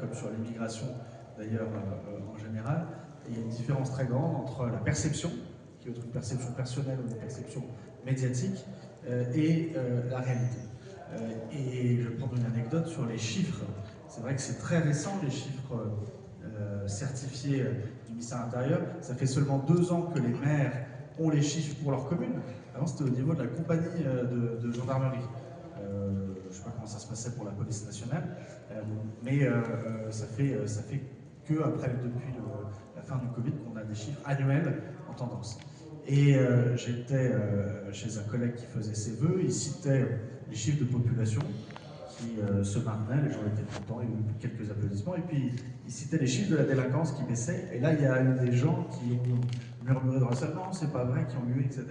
comme sur l'immigration d'ailleurs en général. Et il y a une différence très grande entre la perception, qui est une perception personnelle ou une perception médiatique, et la réalité. Et je vais prendre une anecdote sur les chiffres. C'est vrai que c'est très récent, les chiffres certifiés du ministère de l'Intérieur. Ça fait seulement 2 ans que les maires ont les chiffres pour leur commune. Avant, c'était au niveau de la compagnie de gendarmerie. Je ne sais pas comment ça se passait pour la police nationale, mais ça fait que depuis la fin du Covid qu'on a des chiffres annuels en tendance. Et j'étais chez un collègue qui faisait ses vœux, il citait les chiffres de population qui se maintenaient, les gens étaient contents, il y a eu quelques applaudissements, et puis il citait les chiffres de la délinquance qui baissaient, et là il y a eu des gens qui ont murmuré dans la salle, non c'est pas vrai, qui ont eu, etc.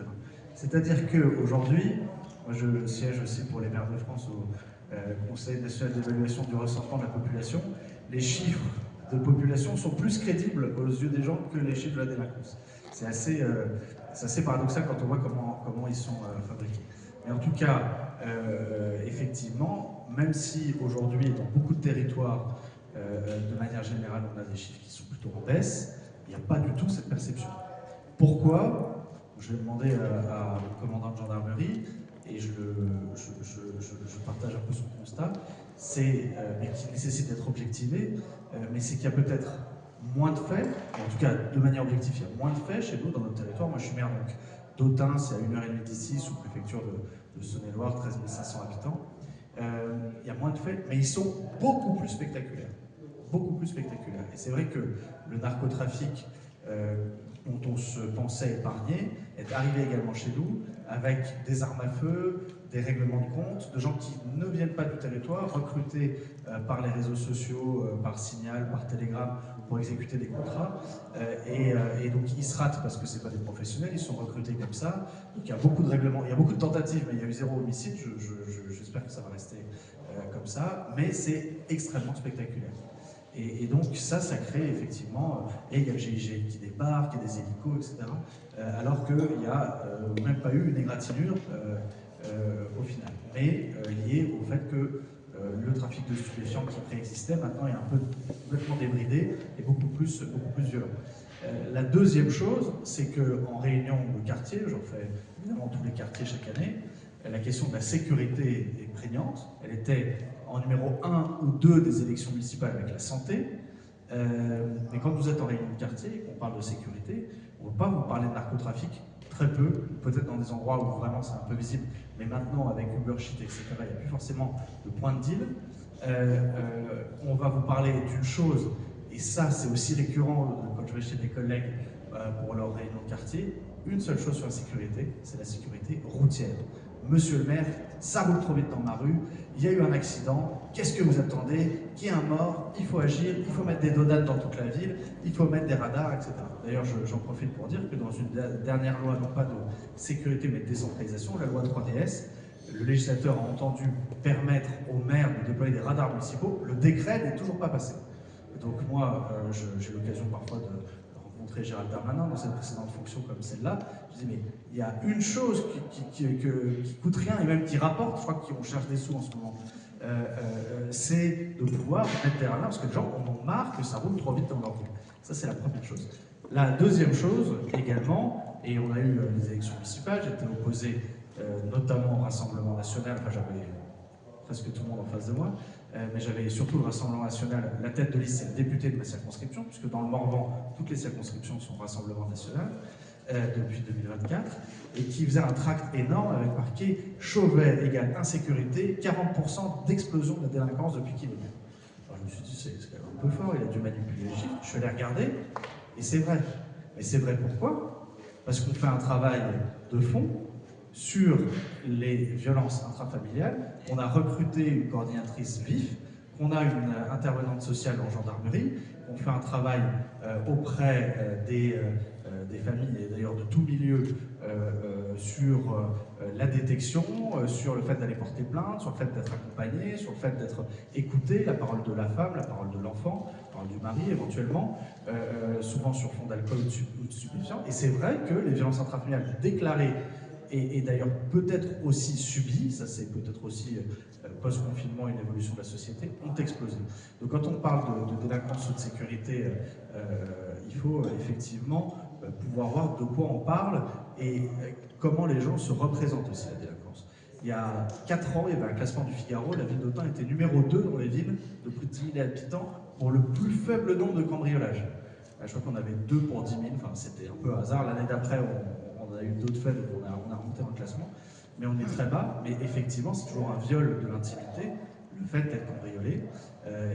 C'est-à-dire qu'aujourd'hui, moi je siège aussi pour les maires de France au Conseil national d'évaluation du recensement de la population, les chiffres de population sont plus crédibles aux yeux des gens que les chiffres de la délinquance. C'est assez paradoxal quand on voit comment ils sont fabriqués. Mais en tout cas, effectivement, même si aujourd'hui, dans beaucoup de territoires, de manière générale, on a des chiffres qui sont plutôt en baisse, il n'y a pas du tout cette perception. Pourquoi? Je vais demander à mon commandant de gendarmerie, et je partage un peu son constat, mais qui nécessite d'être objectivé, mais c'est qu'il y a peut-être moins de faits, en tout cas de manière objective, il y a moins de faits chez nous dans notre territoire. Moi je suis maire donc d'Autun, c'est à 1h30 d'ici, sous préfecture de Saône-et-Loire, 13 500 habitants. Il y a moins de faits, mais ils sont beaucoup plus spectaculaires. Beaucoup plus spectaculaires. Et c'est vrai que le narcotrafic dont on se pensait épargné est arrivé également chez nous avec des armes à feu, des règlements de compte, de gens qui ne viennent pas du territoire, recrutés par les réseaux sociaux, par Signal, par Telegram, pour exécuter des contrats. Et donc ils se ratent parce que ce n'est pas des professionnels, ils sont recrutés comme ça. Donc il y a beaucoup de règlements, il y a beaucoup de tentatives, mais il y a eu 0 homicide, j'espère que ça va rester comme ça, mais c'est extrêmement spectaculaire. Et donc ça crée effectivement, et il y a le GIGN qui débarque, il y a des hélicos, etc. Alors qu'il n'y a même pas eu une égratignure au final. Mais lié au fait que le trafic de stupéfiants qui préexistait maintenant est un peu complètement débridé et beaucoup plus violent. La deuxième chose, c'est qu'en réunion de quartier, j'en fais évidemment tous les quartiers chaque année, la question de la sécurité est prégnante. Elle était en numéro 1 ou 2 des élections municipales avec la santé. Mais quand vous êtes en réunion de quartier et qu'on parle de sécurité, on ne va pas vous parler de narcotrafic, très peu, peut-être dans des endroits où vraiment c'est un peu visible, mais maintenant avec Uber Sheet, etc., il n'y a plus forcément de point de deal. On va vous parler d'une chose, et ça c'est aussi récurrent quand je vais chez des collègues pour leur réunion de quartier, une seule chose sur la sécurité, c'est la sécurité routière. Monsieur le maire, ça roule trop vite dans ma rue, il y a eu un accident, qu'est-ce que vous attendez? Qu'il y ait un mort, il faut agir, il faut mettre des dodanes dans toute la ville, il faut mettre des radars, etc. D'ailleurs, j'en profite pour dire que dans une dernière loi, non pas de sécurité mais de décentralisation, la loi 3DS, le législateur a entendu permettre aux maires de déployer des radars municipaux, le décret n'est toujours pas passé. Donc moi, j'ai l'occasion parfois de rencontrer Gérald Darmanin dans cette précédente fonction comme celle-là. Je dis mais il y a une chose qui coûte rien et même qui rapporte, je crois qu'on cherche des sous en ce moment, c'est de pouvoir mettre des radars parce que les gens en ont marre que ça roule trop vite dans leur ville. Ça c'est la première chose. La deuxième chose également, et on a eu les élections municipales, j'étais opposé notamment au Rassemblement National, enfin j'avais presque tout le monde en face de moi, mais j'avais surtout le Rassemblement National, la tête de liste c'est le député de ma circonscription, puisque dans le Morvan, toutes les circonscriptions sont Rassemblement National, depuis 2024, et qui faisait un tract énorme avec marqué « Chauvet égale insécurité, 40% d'explosion de la délinquance depuis qu'il est maire ». Alors je me suis dit, c'est quand même un peu fort, il a dû manipuler les chiffres, je suis allé regarder, et c'est vrai. Mais c'est vrai pourquoi? Parce qu'on fait un travail de fond sur les violences intrafamiliales, on a recruté une coordinatrice VIF, on a une intervenante sociale en gendarmerie, on fait un travail auprès des familles et d'ailleurs de tout milieu sur la détection, sur le fait d'aller porter plainte, sur le fait d'être accompagné, sur le fait d'être écouté, la parole de la femme, la parole de l'enfant, la parole du mari éventuellement, souvent sur fond d'alcool ou de stupéfiants. Et c'est vrai que les violences intrafamiliales déclarées et d'ailleurs peut-être aussi subies, ça c'est peut-être aussi post-confinement et l'évolution de la société, ont explosé. Donc quand on parle de délinquance ou de sécurité, il faut effectivement pouvoir voir de quoi on parle et comment les gens se représentent aussi la délinquance. Il y a 4 ans, il y avait un classement du Figaro, la ville d'Autun était numéro 2 dans les villes de plus de 10 000 habitants pour le plus faible nombre de cambriolages. Je crois qu'on avait 2 pour 10 000, enfin c'était un peu hasard. L'année d'après, on a eu d'autres faits, donc on a remonté dans le classement. Mais on est très bas, mais effectivement, c'est toujours un viol de l'intimité, le fait d'être cambriolé.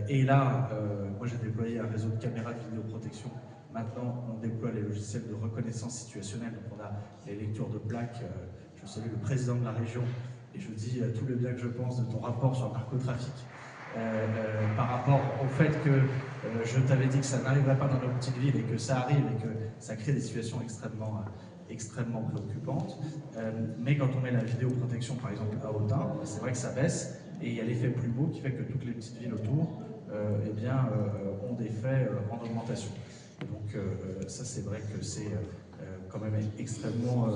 Et là, moi j'ai déployé un réseau de caméras de vidéoprotection. Maintenant, on déploie les logiciels de reconnaissance situationnelle, donc on a les lectures de plaques. Je salue le président de la région et je dis tout le bien que je pense de ton rapport sur le narcotrafic. Par rapport au fait que je t'avais dit que ça n'arriverait pas dans nos petites villes et que ça arrive et que ça crée des situations extrêmement préoccupantes. Mais quand on met la vidéoprotection, par exemple, à Autun, c'est vrai que ça baisse et il y a l'effet plus beau qui fait que toutes les petites villes autour ont des faits en augmentation. Donc ça, c'est vrai que c'est quand même extrêmement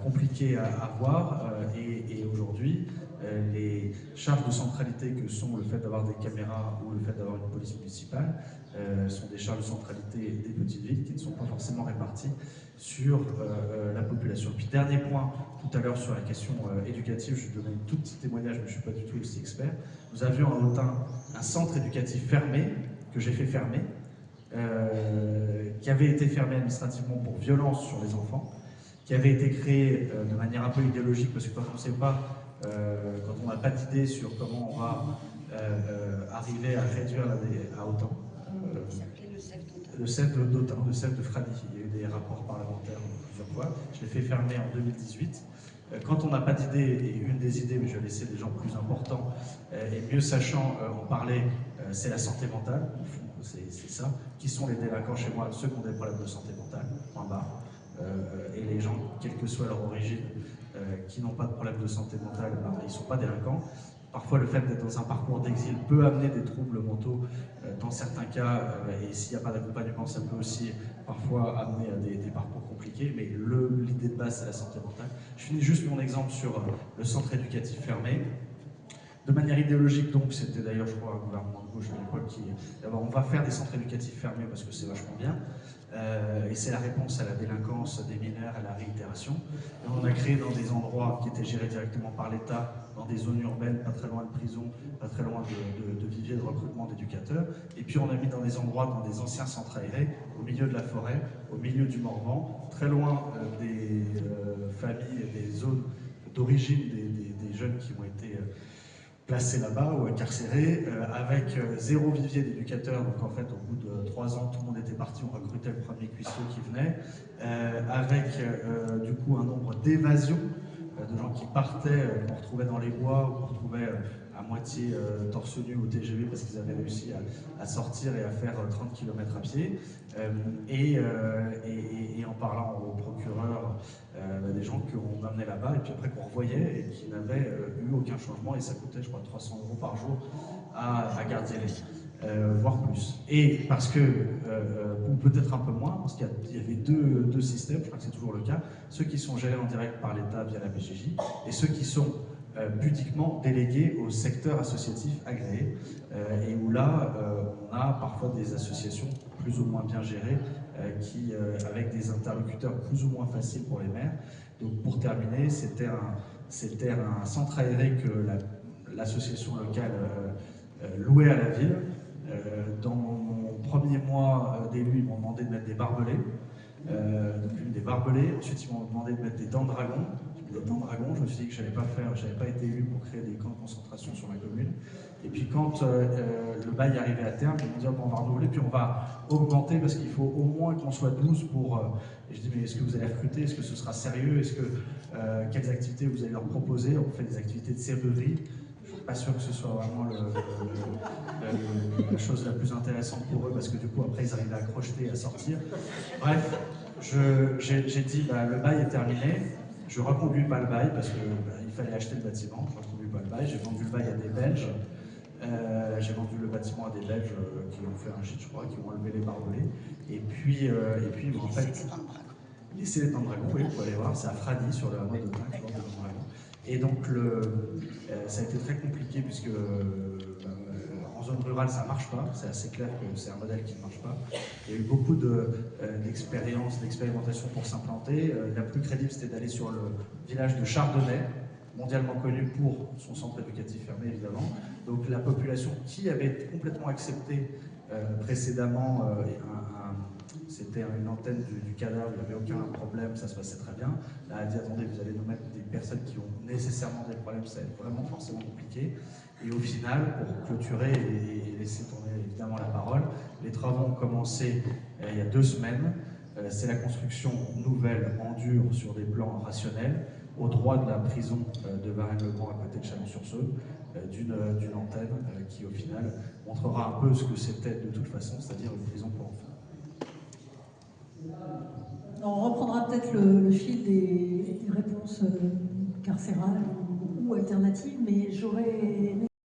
compliqué à voir et aujourd'hui, les charges de centralité que sont le fait d'avoir des caméras ou le fait d'avoir une police municipale sont des charges de centralité des petites villes qui ne sont pas forcément réparties sur la population. Puis dernier point, tout à l'heure sur la question éducative, je vais donner un tout petit témoignage, mais je ne suis pas du tout aussi expert. Nous avions à Autun un centre éducatif fermé, que j'ai fait fermer, qui avait été fermé administrativement pour violence sur les enfants, qui avait été créé de manière un peu idéologique, parce que quand on ne sait pas, quand on n'a pas d'idée sur comment on va arriver à réduire à Autun, le CEF d'Autun, le CEF de Frady, il y a eu des rapports parlementaires plusieurs fois, je l'ai fait fermer en 2018. Quand on n'a pas d'idée, et une des idées, mais je vais laisser les gens plus importants et mieux sachant en parler, c'est la santé mentale, c'est ça. Qui sont les délinquants chez moi? Ceux qui ont des problèmes de santé mentale, point barre. Et les gens, quelle que soit leur origine, qui n'ont pas de problème de santé mentale, ils ne sont pas délinquants. Parfois, le fait d'être dans un parcours d'exil peut amener des troubles mentaux dans certains cas, et s'il n'y a pas d'accompagnement, ça peut aussi parfois amener à des parcours compliqués, mais l'idée de base, c'est la santé mentale. Je finis juste mon exemple sur le centre éducatif fermé. De manière idéologique, donc, c'était d'ailleurs, je crois, un gouvernement de gauche à l'époque qui... on va faire des centres éducatifs fermés parce que c'est vachement bien. Et c'est la réponse à la délinquance des mineurs, à la réitération. Et on a créé dans des endroits qui étaient gérés directement par l'État, dans des zones urbaines, pas très loin de prison, pas très loin de viviers de recrutement d'éducateurs. Et puis on a mis dans des endroits, dans des anciens centres aérés, au milieu de la forêt, au milieu du Morvan, très loin des familles et des zones d'origine des jeunes qui ont été placés là-bas ou incarcérés, avec 0 vivier d'éducateurs. Donc en fait, au bout de 3 ans, tout le monde était parti, on recrutait le premier cuistot qui venait, avec du coup un nombre d'évasions, de gens qui partaient, qu'on retrouvait dans les bois, ou qu'on retrouvait à moitié torse nu au TGV parce qu'ils avaient réussi à sortir et à faire 30 km à pied. Et en parlant au procureur, des gens qu'on amenait là-bas et puis après qu'on revoyait et qui n'avaient eu aucun changement, et ça coûtait, je crois, 300 € par jour à Gardielé. Voire plus. Et parce que, ou peut-être un peu moins, parce qu'il y avait deux systèmes, je crois que c'est toujours le cas, ceux qui sont gérés en direct par l'État via la PJJ, et ceux qui sont pudiquement délégués au secteur associatif agréé, et où là, on a parfois des associations plus ou moins bien gérées, avec des interlocuteurs plus ou moins faciles pour les maires. Donc pour terminer, c'était un centre aéré que l'association locale louait à la ville. Dans mon premier mois d'élu, ils m'ont demandé de mettre des barbelés. Des barbelés. Ensuite, ils m'ont demandé de mettre des dents de dragon. Des dents de dragon, je me suis dit que je n'avais pas été élu pour créer des camps de concentration sur ma commune. Et puis quand le bail arrivait à terme, ils m'ont dit on va renouveler, puis on va augmenter parce qu'il faut au moins qu'on soit 12 pour... Et je dis mais est-ce que vous allez recruter? Est-ce que ce sera sérieux? Quelles activités vous allez leur proposer? On fait des activités de serrurerie. Je ne suis pas sûr que ce soit vraiment la chose la plus intéressante pour eux, parce que du coup, après, ils arrivent à crocheter et à sortir. Bref, j'ai dit, le bail est terminé, je ne reconduis pas le bail, parce qu'il fallait acheter le bâtiment, je ne reconduis pas le bail, j'ai vendu le bail à des Belges, j'ai vendu le bâtiment à des Belges qui ont fait un gîte, je crois, qui ont enlevé les barbelés, et puis en fait... Laissez les dents de dragon, oui, vous pouvez aller voir, c'est à Frady, sur le hameau d'Autun, qui vend des dents de dragon. Et donc, ça a été très compliqué puisque en zone rurale, ça ne marche pas. C'est assez clair que c'est un modèle qui ne marche pas. Il y a eu beaucoup d'expérimentation pour s'implanter. La plus crédible, c'était d'aller sur le village de Chardonnay, mondialement connu pour son centre éducatif fermé, évidemment. Donc la population qui avait complètement accepté précédemment, c'était une antenne du cadavre, il n'y avait aucun problème, ça se passait très bien. Là, elle a dit, attendez, vous allez nous mettre des personnes qui ont nécessairement des problèmes, ça va être vraiment forcément compliqué. Et au final, pour clôturer et laisser tourner évidemment la parole, les travaux ont commencé il y a 2 semaines. C'est la construction nouvelle en dur sur des plans rationnels, au droit de la prison de Varennes-le-Grand, à côté de Chalon-sur-Saône, d'une antenne qui, au final, montrera un peu ce que c'était de toute façon, c'est-à-dire une prison pour enfants. On reprendra peut-être le fil des réponses carcérales ou alternatives, mais j'aurais aimé